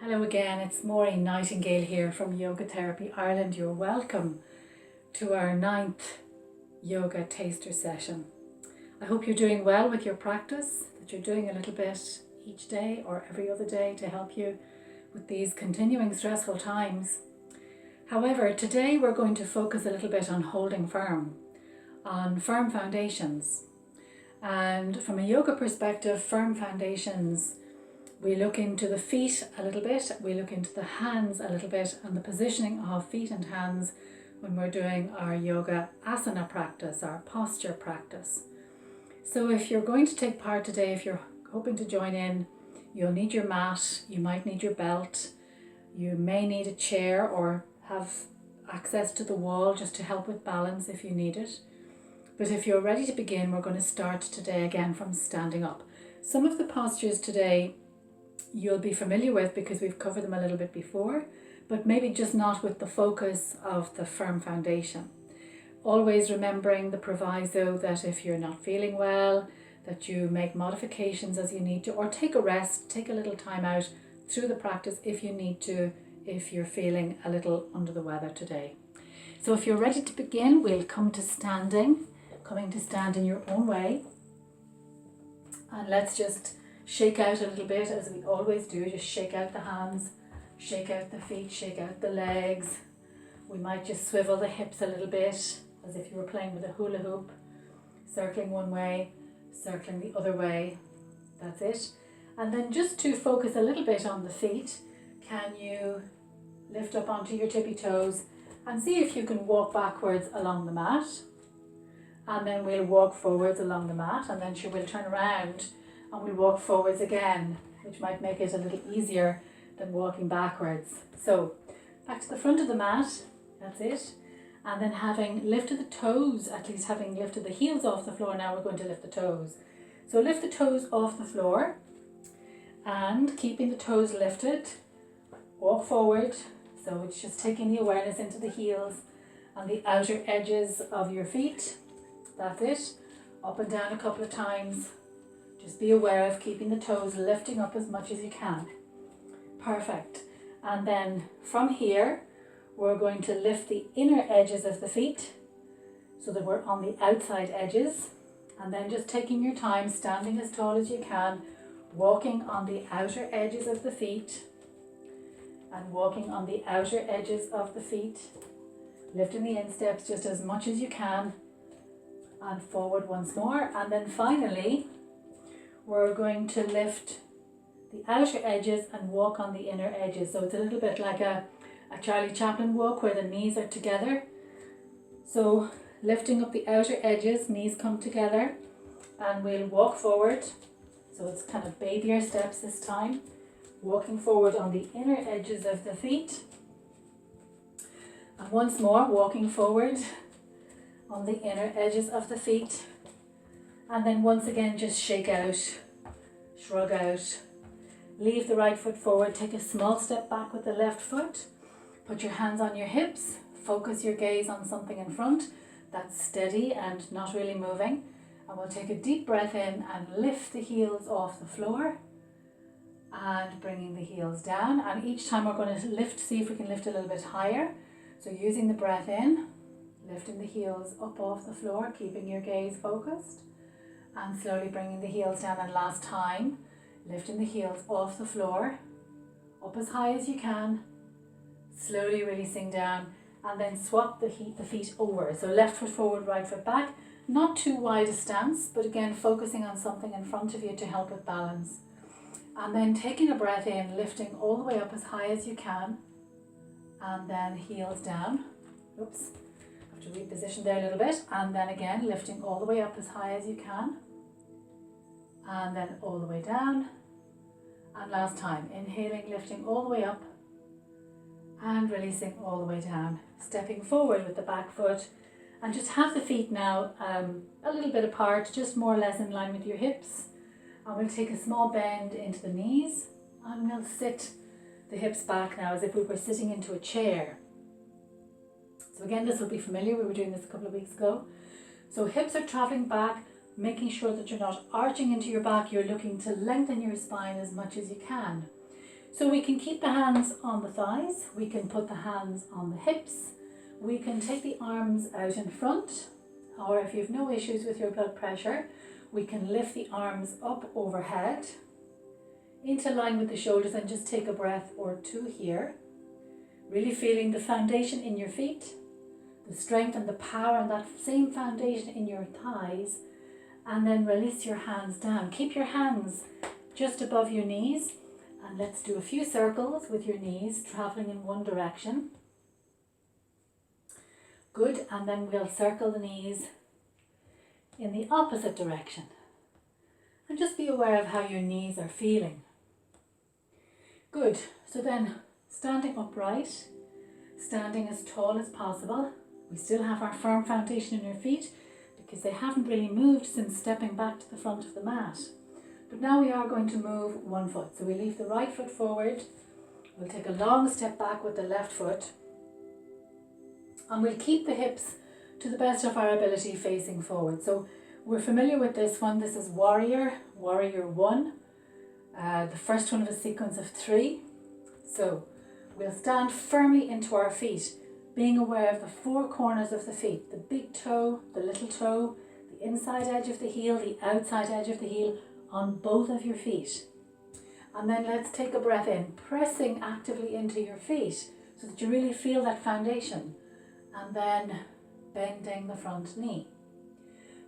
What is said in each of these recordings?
Hello again, it's Maureen Nightingale here from Yoga Therapy Ireland. You're welcome to our 9th yoga taster session. I hope you're doing well with your practice, that you're doing a little bit each day or every other day to help you with these continuing stressful times. However, today we're going to focus a little bit on holding firm, on firm foundations. And from a yoga perspective, firm foundations, we look into the feet a little bit, we look into the hands a little bit, and the positioning of feet and hands when we're doing our yoga asana practice, our posture practice. So if you're going to take part today, if you're hoping to join in, you'll need your mat, you might need your belt, you may need a chair or have access to the wall just to help with balance if you need it. But if you're ready to begin, we're going to start today again from standing up. Some of the postures today you'll be familiar with because we've covered them a little bit before, but maybe just not with the focus of the firm foundation. Always remembering the proviso that if you're not feeling well, that you make modifications as you need to, or take a rest, take a little time out through the practice if you need to, if you're feeling a little under the weather today. So if you're ready to begin, we'll come to standing, coming to stand in your own way. And let's just shake out a little bit as we always do. Just shake out the hands, shake out the feet, shake out the legs. We might just swivel the hips a little bit as if you were playing with a hula hoop, circling one way, circling the other way. That's it. And then just to focus a little bit on the feet, can you lift up onto your tippy toes and see if you can walk backwards along the mat. And then we'll walk forwards along the mat, and then we'll turn around and we'll walk forwards again, which might make it a little easier than walking backwards. So back to the front of the mat, that's it. And then having lifted the toes, at least having lifted the heels off the floor, now we're going to lift the toes. So lift the toes off the floor and keeping the toes lifted, walk forward. So it's just taking the awareness into the heels and the outer edges of your feet. That's it. Up and down a couple of times. Just be aware of keeping the toes lifting up as much as you can. Perfect. And then from here, we're going to lift the inner edges of the feet so that we're on the outside edges. And then just taking your time, standing as tall as you can, walking on the outer edges of the feet and walking on the outer edges of the feet, lifting the insteps just as much as you can and forward once more. And then finally, we're going to lift the outer edges and walk on the inner edges. So it's a little bit like a Charlie Chaplin walk where the knees are together. So lifting up the outer edges, knees come together, and we'll walk forward. So it's kind of babyer steps this time. Walking forward on the inner edges of the feet. And once more, walking forward on the inner edges of the feet. And then once again, just shake out, shrug out, leave the right foot forward, take a small step back with the left foot, put your hands on your hips, focus your gaze on something in front that's steady and not really moving. And we'll take a deep breath in and lift the heels off the floor and bringing the heels down. And each time we're going to lift, see if we can lift a little bit higher. So using the breath in, lifting the heels up off the floor, keeping your gaze focused. And slowly bringing the heels down, and last time, lifting the heels off the floor, up as high as you can, slowly releasing down, and then swap the feet over. So left foot forward, right foot back, not too wide a stance, but again, focusing on something in front of you to help with balance. And then taking a breath in, lifting all the way up as high as you can, and then heels down. Oops, have to reposition there a little bit, and then again, lifting all the way up as high as you can. And then all the way down. And last time, inhaling, lifting all the way up and releasing all the way down. Stepping forward with the back foot, and just have the feet now a little bit apart, just more or less in line with your hips. And we'll take a small bend into the knees and we'll sit the hips back now as if we were sitting into a chair. So again, this will be familiar, we were doing this a couple of weeks ago. So hips are traveling back, making sure that you're not arching into your back, you're looking to lengthen your spine as much as you can. So we can keep the hands on the thighs, we can put the hands on the hips, we can take the arms out in front, or if you have no issues with your blood pressure, we can lift the arms up overhead into line with the shoulders and just take a breath or two here. Really feeling the foundation in your feet, the strength and the power and that same foundation in your thighs, and then release your hands down. Keep your hands just above your knees, and let's do a few circles with your knees traveling in one direction. Good, and then we'll circle the knees in the opposite direction. And just be aware of how your knees are feeling. Good, so then standing upright, standing as tall as possible. We still have our firm foundation in your feet because they haven't really moved since stepping back to the front of the mat. But now we are going to move one foot. So we leave the right foot forward. We'll take a long step back with the left foot. And we'll keep the hips to the best of our ability facing forward. So we're familiar with this one. This is warrior, warrior one. The first one of a sequence of 3. So we'll stand firmly into our feet, being aware of the 4 corners of the feet, the big toe, the little toe, the inside edge of the heel, the outside edge of the heel on both of your feet. And then let's take a breath in, pressing actively into your feet so that you really feel that foundation. And then bending the front knee.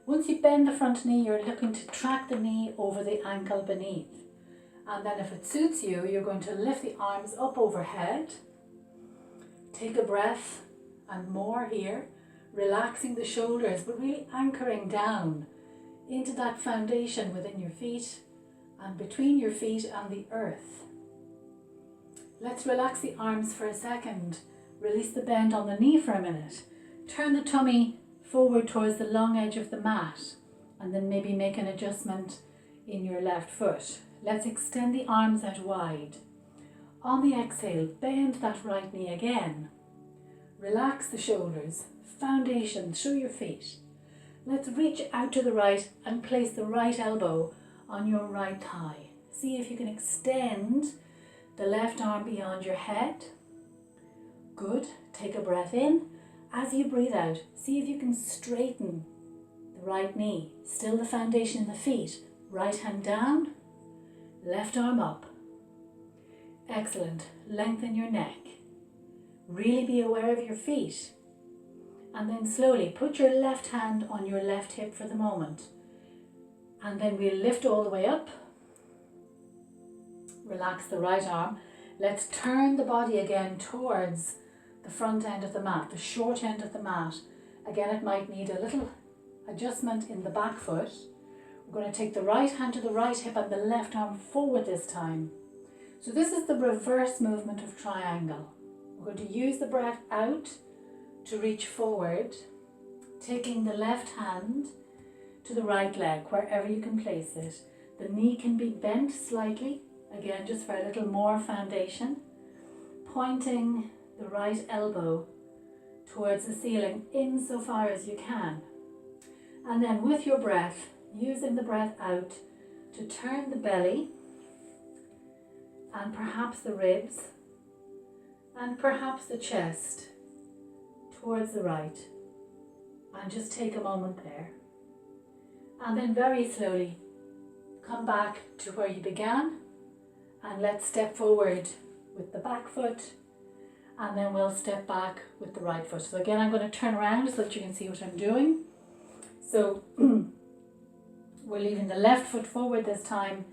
Once you bend the front knee, you're looking to track the knee over the ankle beneath. And then if it suits you, you're going to lift the arms up overhead. Take a breath and more here, relaxing the shoulders, but really anchoring down into that foundation within your feet and between your feet and the earth. Let's relax the arms for a second. Release the bend on the knee for a minute. Turn the tummy forward towards the long edge of the mat and then maybe make an adjustment in your left foot. Let's extend the arms out wide. On the exhale, bend that right knee again. Relax the shoulders, foundation through your feet. Let's reach out to the right and place the right elbow on your right thigh. See if you can extend the left arm beyond your head. Good. Take a breath in. As you breathe out, see if you can straighten the right knee. Still the foundation in the feet. Right hand down, left arm up. Excellent. Lengthen your neck. Really be aware of your feet. And then slowly put your left hand on your left hip for the moment. And then we'll lift all the way up. Relax the right arm. Let's turn the body again towards the front end of the mat, the short end of the mat. Again, it might need a little adjustment in the back foot. We're going to take the right hand to the right hip and the left arm forward this time. So this is the reverse movement of triangle. We're going to use the breath out to reach forward, taking the left hand to the right leg, wherever you can place it. The knee can be bent slightly, again just for a little more foundation. Pointing the right elbow towards the ceiling insofar as you can. And then with your breath, using the breath out to turn the belly and perhaps the ribs and perhaps the chest towards the right. And just take a moment there. And then very slowly come back to where you began, and let's step forward with the back foot, and then we'll step back with the right foot. So again, I'm going to turn around so that you can see what I'm doing. So we're leaving the left foot forward this time,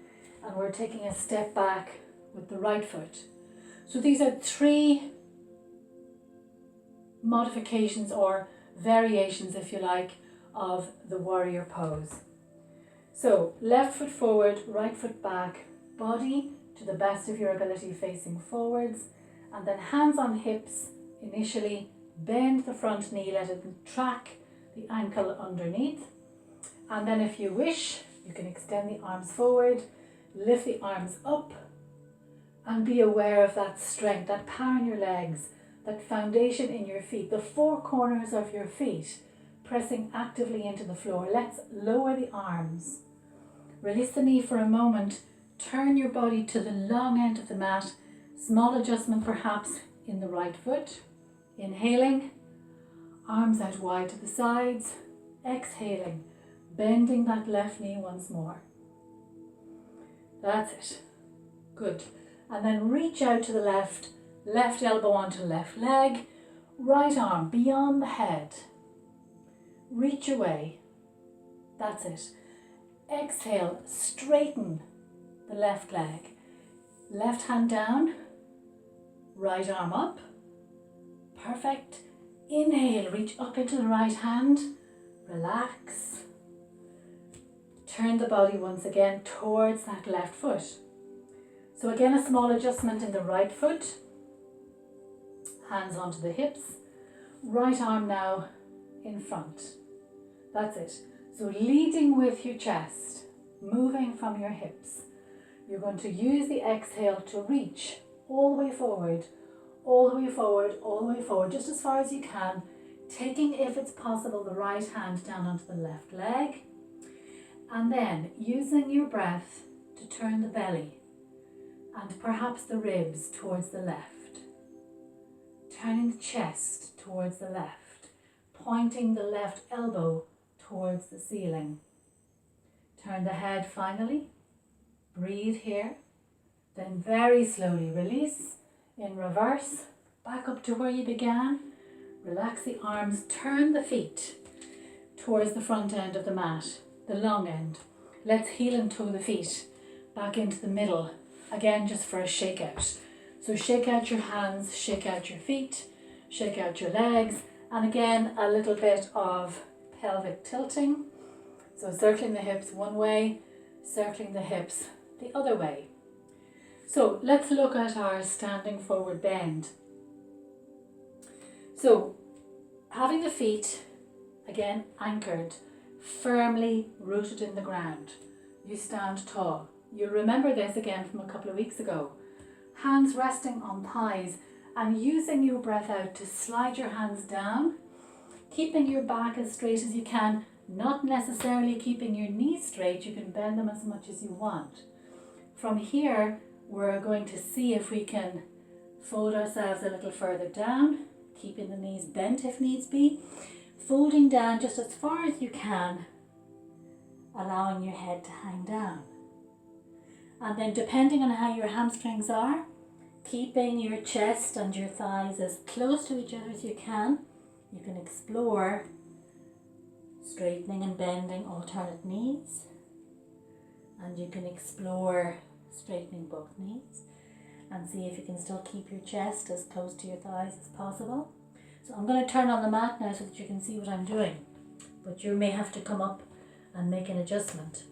and we're taking a step back with the right foot. So these are 3 modifications or variations, if you like, of the warrior pose. So left foot forward, right foot back, body to the best of your ability facing forwards, and then hands on hips initially. Bend the front knee, let it track the ankle underneath, and then if you wish you can extend the arms forward, lift the arms up, and be aware of that strength, that power in your legs, that foundation in your feet, the 4 corners of your feet pressing actively into the floor. Let's lower the arms, release the knee for a moment, turn your body to the long end of the mat Small adjustment perhaps in the right foot. Inhaling, arms out wide to the sides. Exhaling, bending that left knee once more. That's it. Good. And then reach out to the left elbow onto left leg, right arm beyond the head. Reach away. That's it. Exhale, straighten the left leg. Left hand down, right arm up. Perfect. Inhale, reach up into the right hand. Relax. Turn the body once again towards that left foot. So again, a small adjustment in the right foot. Hands onto the hips. Right arm now in front. That's it. So leading with your chest, moving from your hips. You're going to use the exhale to reach all the way forward, all the way forward, all the way forward, just as far as you can, taking, if it's possible, the right hand down onto the left leg, and then using your breath to turn the belly and perhaps the ribs towards the left, turning the chest towards the left, pointing the left elbow towards the ceiling. Turn the head finally. Breathe here, then very slowly release in reverse, back up to where you began. Relax the arms, turn the feet towards the front end of the mat, the long end. Let's heel and toe the feet back into the middle, again just for a shake out. So shake out your hands, shake out your feet, shake out your legs, and again a little bit of pelvic tilting. So circling the hips one way, circling the hips the other way. So let's look at our standing forward bend. So having the feet again anchored, firmly rooted in the ground. You stand tall. You remember this again from a couple of weeks ago. Hands resting on thighs and using your breath out to slide your hands down, keeping your back as straight as you can, not necessarily keeping your knees straight. You can bend them as much as you want. From here, we're going to see if we can fold ourselves a little further down, keeping the knees bent if needs be, folding down just as far as you can, allowing your head to hang down. And then depending on how your hamstrings are, keeping your chest and your thighs as close to each other as you can explore straightening and bending alternate knees, and you can explore straightening both knees and see if you can still keep your chest as close to your thighs as possible. So I'm going to turn on the mat now so that you can see what I'm doing, but you may have to come up and make an adjustment.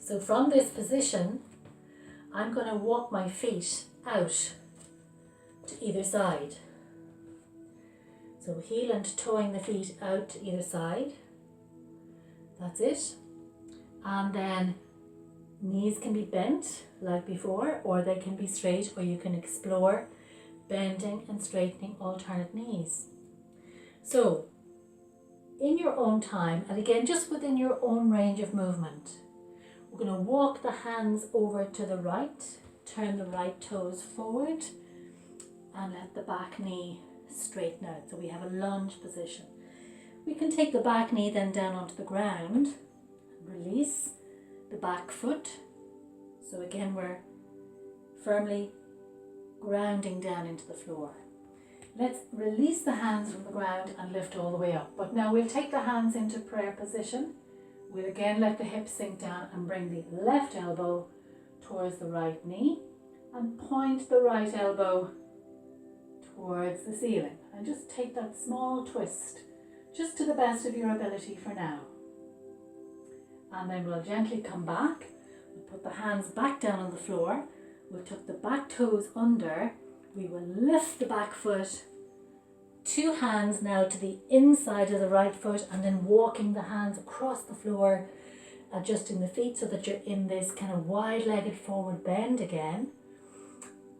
So from this position, I'm going to walk my feet out to either side. So heel and toeing the feet out to either side. That's it. And then knees can be bent like before, or they can be straight, or you can explore bending and straightening alternate knees. So in your own time, and again just within your own range of movement, we're going to walk the hands over to the right, turn the right toes forward, and let the back knee straighten out. So we have a lunge position. We can take the back knee then down onto the ground, release the back foot. So again, we're firmly grounding down into the floor. Let's release the hands from the ground and lift all the way up. But now we'll take the hands into prayer position. We'll again let the hips sink down and bring the left elbow towards the right knee and point the right elbow towards the ceiling. And just take that small twist, just to the best of your ability for now. And then we'll gently come back. We'll put the hands back down on the floor. We'll tuck the back toes under. We will lift the back foot. Two hands now to the inside of the right foot, and then walking the hands across the floor, adjusting the feet so that you're in this kind of wide-legged forward bend again.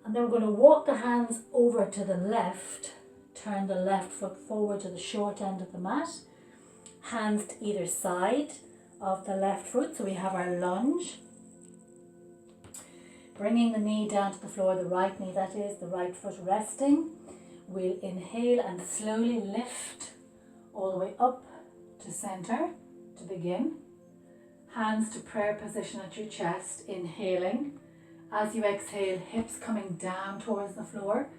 And then we're going to walk the hands over to the left, turn the left foot forward to the short end of the mat, hands to either side of the left foot, so we have our lunge. bringing the knee down to the floor, the right knee that is, the right foot resting. We'll inhale and slowly lift all the way up to center to begin. Hands to prayer position at your chest, inhaling. As you exhale, hips coming down towards the floor.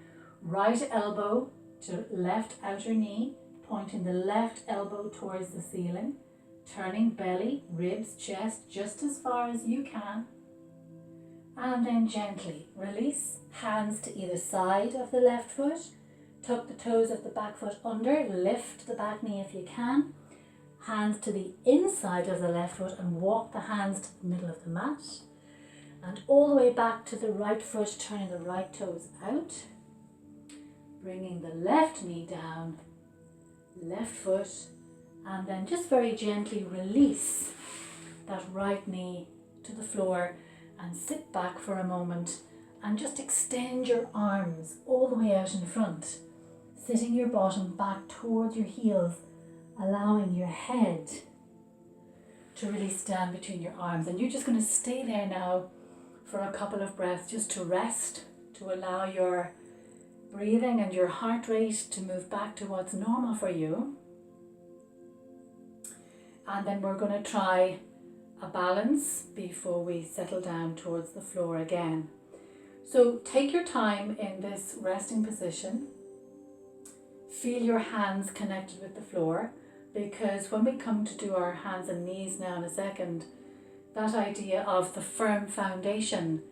Right elbow to left outer knee, pointing the left elbow towards the ceiling. Turning belly, ribs, chest just as far as you can. And then gently release. Hands to either side of the left foot. Tuck the toes of the back foot under. Lift the back knee if you can. Hands to the inside of the left foot and walk the hands to the middle of the mat. And all the way back to the right foot, turning the right toes out. Bringing the left knee down, left foot, and then just very gently release that right knee to the floor and sit back for a moment and just extend your arms all the way out in front, sitting your bottom back towards your heels, allowing your head to really stand between your arms. And you're just going to stay there now for a couple of breaths just to rest, to allow your breathing and your heart rate to move back to what's normal for you. And then we're going to try a balance before we settle down towards the floor again. So take your time in this resting position. Feel your hands connected with the floor, because when we come to do our hands and knees now in a second, that idea of the firm foundation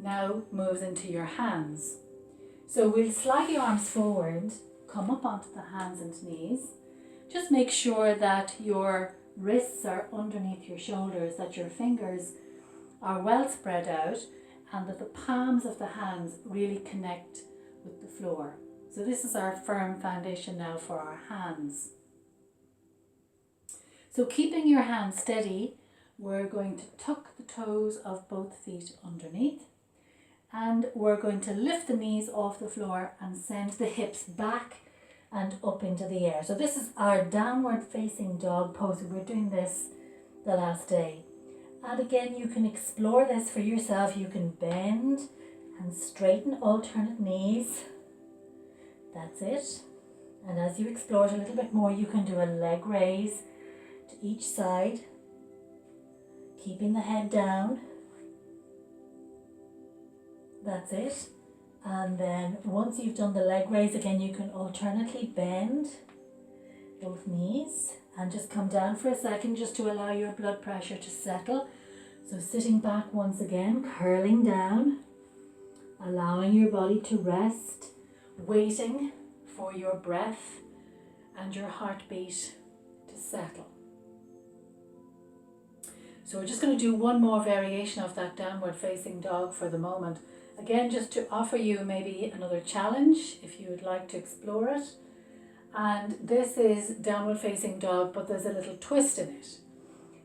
now moves into your hands. So we'll slide the arms forward, come up onto the hands and knees. Just make sure that your wrists are underneath your shoulders, that your fingers are well spread out, and that the palms of the hands really connect with the floor. So this is our firm foundation now for our hands. So keeping your hands steady, we're going to tuck the toes of both feet underneath, and we're going to lift the knees off the floor and send the hips back and up into the air. So this is our downward facing dog pose. We're doing this the last day. And again, you can explore this for yourself. You can bend and straighten alternate knees. That's it. And as you explore it a little bit more, you can do a leg raise to each side, keeping the head down. That's it. And then once you've done the leg raise, again, you can alternately bend both knees and just come down for a second just to allow your blood pressure to settle. So sitting back once again, curling down, allowing your body to rest, waiting for your breath and your heartbeat to settle. So we're just going to do one more variation of that downward facing dog for the moment. Again, just to offer you maybe another challenge if you would like to explore it. And this is downward facing dog, but there's a little twist in it.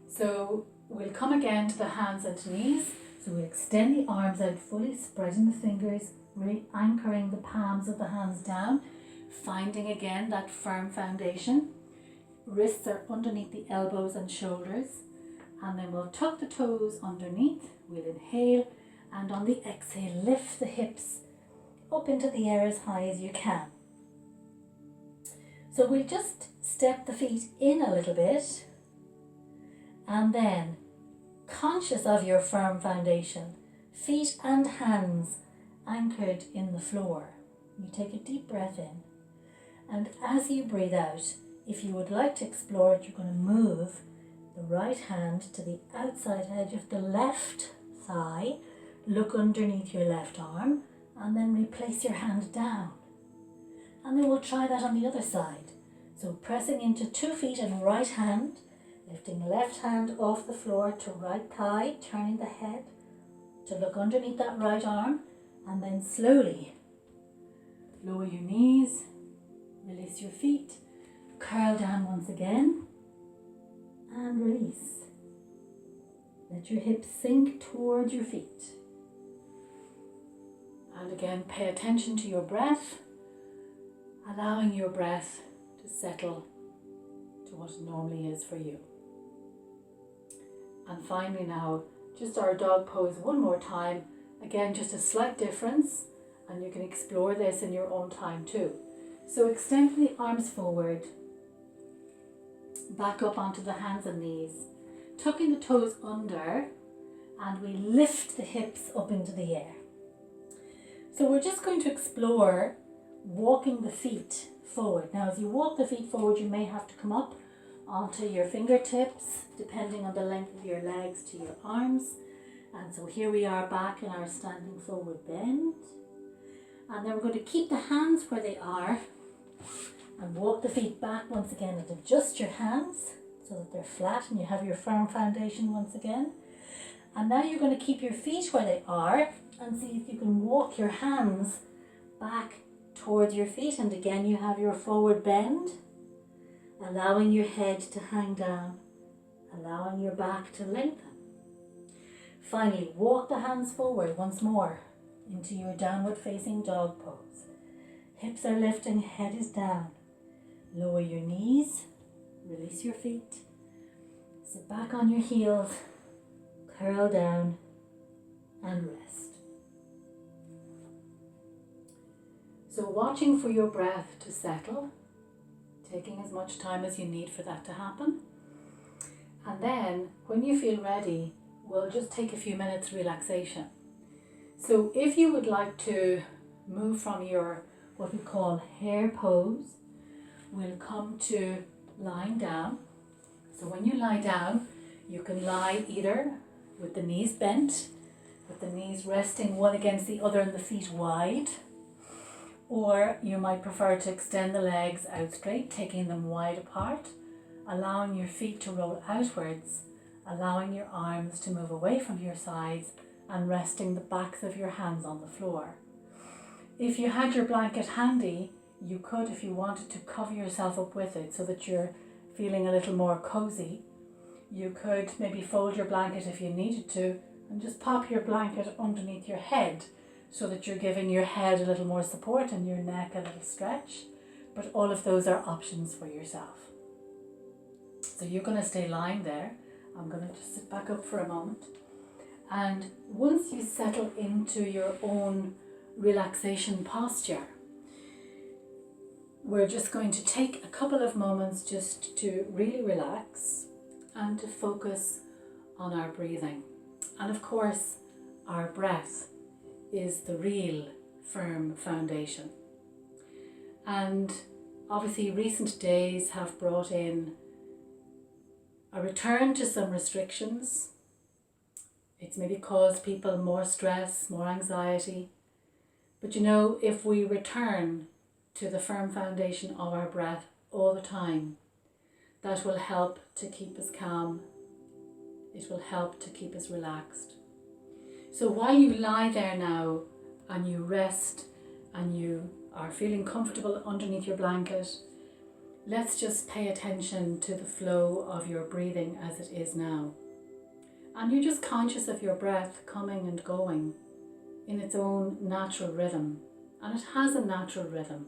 So we'll come again to the hands and knees. So we'll extend the arms out fully, spreading the fingers, really anchoring the palms of the hands down, finding again that firm foundation. Wrists are underneath the elbows and shoulders. And then we'll tuck the toes underneath. We'll inhale. And on the exhale, lift the hips up into the air as high as you can. So we'll just step the feet in a little bit, and then, conscious of your firm foundation, feet and hands anchored in the floor. You take a deep breath in, and as you breathe out, if you would like to explore it, you're going to move the right hand to the outside edge of the left thigh. Look underneath your left arm and then replace your hand down. And then we'll try that on the other side. So pressing into 2 feet and right hand, lifting left hand off the floor to right thigh, turning the head to look underneath that right arm, and then slowly lower your knees, release your feet, curl down once again, and release. Let your hips sink towards your feet. And again, pay attention to your breath, allowing your breath to settle to what it normally is for you. And finally now, just our dog pose one more time. Again, just a slight difference, and you can explore this in your own time too. So extend the arms forward, back up onto the hands and knees, tucking the toes under, and we lift the hips up into the air. So we're just going to explore walking the feet forward. Now as you walk the feet forward, you may have to come up onto your fingertips, depending on the length of your legs to your arms. And so here we are back in our standing forward bend. And then we're going to keep the hands where they are and walk the feet back once again, and adjust your hands so that they're flat and you have your firm foundation once again. And now you're going to keep your feet where they are and see if you can walk your hands back towards your feet. And again, you have your forward bend, allowing your head to hang down, allowing your back to lengthen. Finally, walk the hands forward once more into your downward facing dog pose. Hips are lifting, head is down. Lower your knees, release your feet, sit back on your heels, curl down and rest. So watching for your breath to settle, taking as much time as you need for that to happen. And then when you feel ready, we'll just take a few minutes relaxation. So if you would like to move from your what we call hare pose, we'll come to lying down. So when you lie down, you can lie either with the knees bent, with the knees resting one against the other and the feet wide, or you might prefer to extend the legs out straight, taking them wide apart, allowing your feet to roll outwards, allowing your arms to move away from your sides and resting the backs of your hands on the floor. If you had your blanket handy, you could, if you wanted to, cover yourself up with it so that you're feeling a little more cozy. You could maybe fold your blanket if you needed to and just pop your blanket underneath your head so that you're giving your head a little more support and your neck a little stretch. But all of those are options for yourself. So you're going to stay lying there. I'm going to just sit back up for a moment. And once you settle into your own relaxation posture, we're just going to take a couple of moments just to really relax and to focus on our breathing. And of course, our breath is the real firm foundation. And obviously recent days have brought in a return to some restrictions. It's maybe caused people more stress, more anxiety. But you know, if we return to the firm foundation of our breath all the time, that will help to keep us calm. It will help to keep us relaxed. So while you lie there now and you rest and you are feeling comfortable underneath your blanket, let's just pay attention to the flow of your breathing as it is now. And you're just conscious of your breath coming and going in its own natural rhythm. And it has a natural rhythm.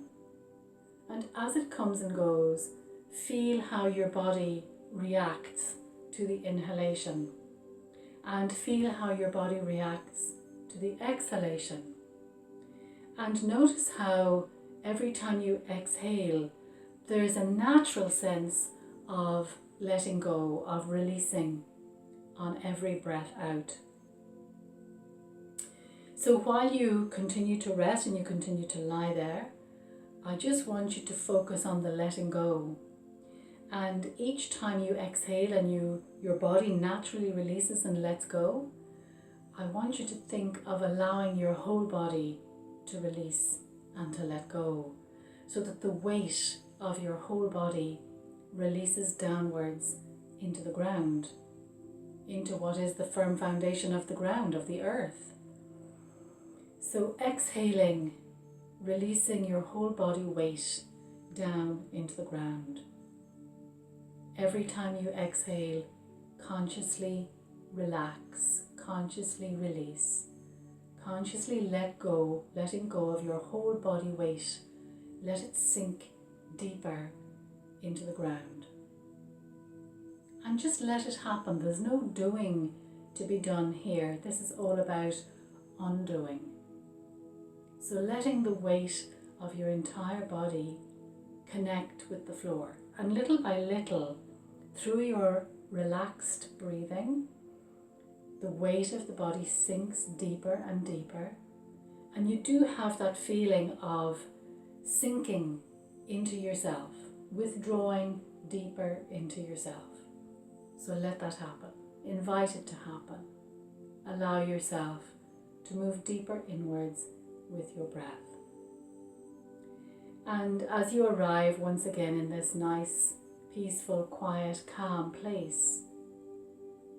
And as it comes and goes, feel how your body reacts to the inhalation. And feel how your body reacts to the exhalation. And notice how every time you exhale, there's a natural sense of letting go, of releasing on every breath out. So while you continue to rest and you continue to lie there, I just want you to focus on the letting go. And each time you exhale and your body naturally releases and lets go, I want you to think of allowing your whole body to release and to let go, so that the weight of your whole body releases downwards into the ground, into what is the firm foundation of the ground, of the earth. So exhaling, releasing your whole body weight down into the ground. Every time you exhale, consciously relax, consciously release, consciously let go, letting go of your whole body weight. Let it sink deeper into the ground. And just let it happen. There's no doing to be done here. This is all about undoing. So letting the weight of your entire body connect with the floor. And little by little, through your relaxed breathing, the weight of the body sinks deeper and deeper. And you do have that feeling of sinking into yourself, withdrawing deeper into yourself. So let that happen. Invite it to happen. Allow yourself to move deeper inwards with your breath. And as you arrive once again in this nice, peaceful, quiet, calm place,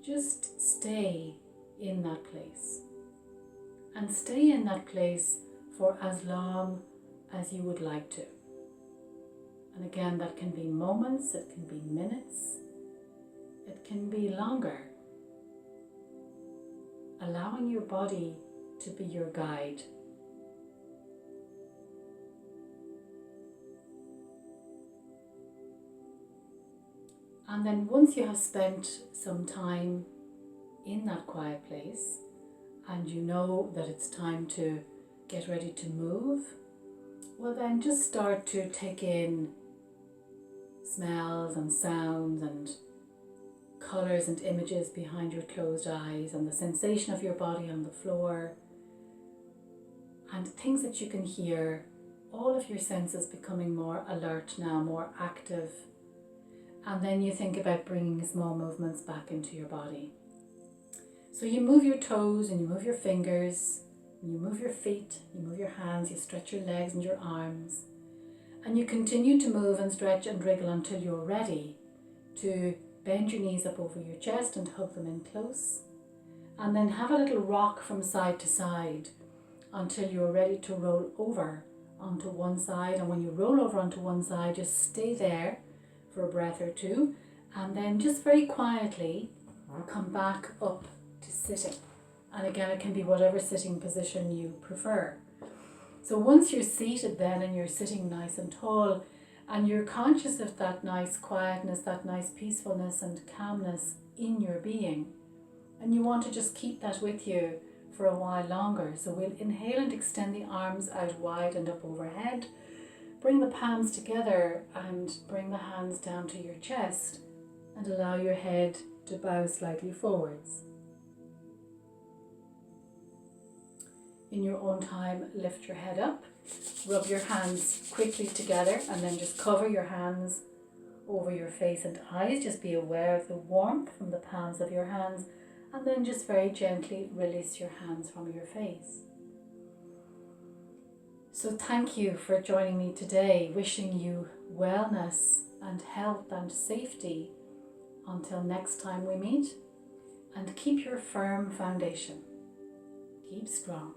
just stay in that place. And stay in that place for as long as you would like to. And again, that can be moments, it can be minutes, it can be longer. Allowing your body to be your guide. And then once you have spent some time in that quiet place and you know that it's time to get ready to move, well then just start to take in smells and sounds and colours and images behind your closed eyes and the sensation of your body on the floor and things that you can hear, all of your senses becoming more alert now, more active. And then you think about bringing small movements back into your body. So you move your toes and you move your fingers, you move your feet, you move your hands, you stretch your legs and your arms. And you continue to move and stretch and wriggle until you're ready to bend your knees up over your chest and hug them in close. And then have a little rock from side to side until you're ready to roll over onto one side. And when you roll over onto one side, just stay there for a breath or two, and then just very quietly come back up to sitting. And again, it can be whatever sitting position you prefer. So once you're seated then and you're sitting nice and tall and you're conscious of that nice quietness, that nice peacefulness and calmness in your being, and you want to just keep that with you for a while longer. So we'll inhale and extend the arms out wide and up overhead. Bring the palms together and bring the hands down to your chest and allow your head to bow slightly forwards. In your own time, lift your head up, rub your hands quickly together and then just cover your hands over your face and eyes. Just be aware of the warmth from the palms of your hands and then just very gently release your hands from your face. So thank you for joining me today, wishing you wellness and health and safety until next time we meet, and keep your firm foundation. Keep strong.